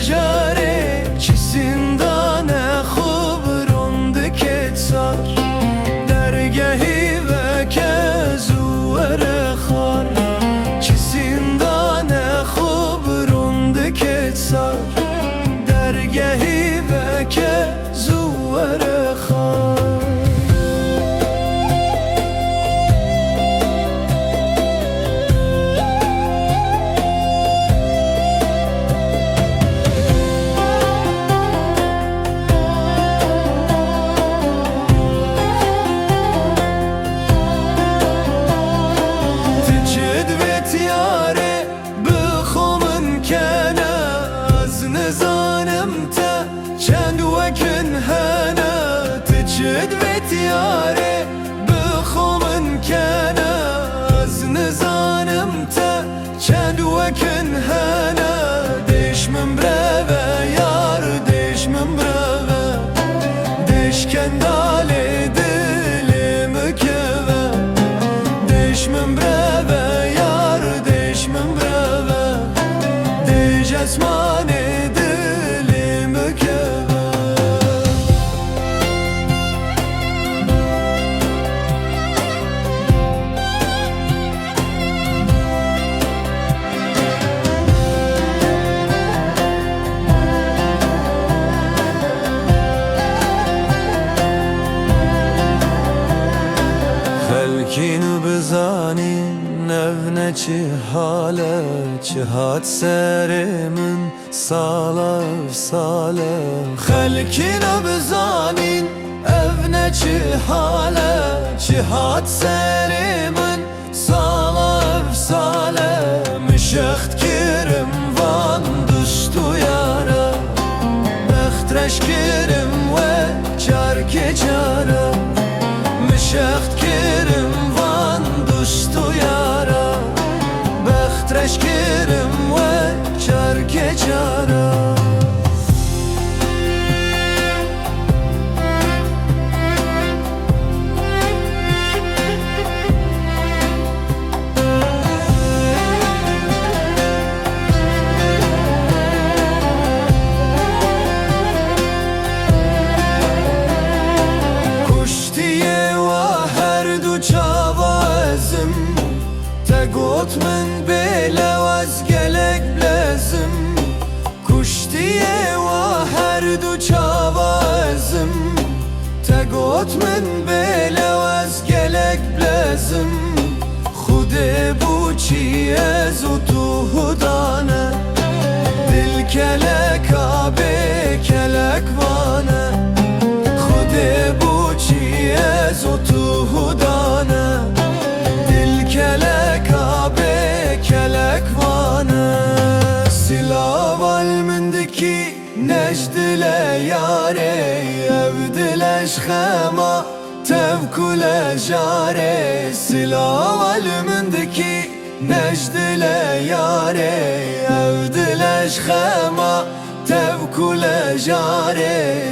جاره چی سندانه خوب روند کت سار درگهی و که زور خار چی سندانه خوب روند کت سار درگهی و که زور خار چند وکن هنا تجد بتیاره بخومن کنه از نزانم تا چند وکن هنا دیش من برو یار دیش من برو دیش کندال دلم کبه دیش من برو یار دیش من برو دیش اسمان خلکینو بزانین نفنه چی حاله چی هات سرمن ساله ساله خلکینو بزانین evne çi hale çi hat serimin salaf sale mişext kirim van düştü yara behtreş kirim ve çarke çara mişext kirim van düştü yara behtreş kirim ve çarke çara گوت من بلواز گلک بلزم کشتیه و هر دو چاوازم تا گوت من بلواز گلک بلزم خود بو چیه زو تو هدانه دل کلک آبه کلک وانه خود بو چیه زو تو هدانه دل کلک kelek vana silaval mendeki nejdile yare evdileş khema tevkule jare silaval mendeki nejdile yare evdileş khema tevkule jare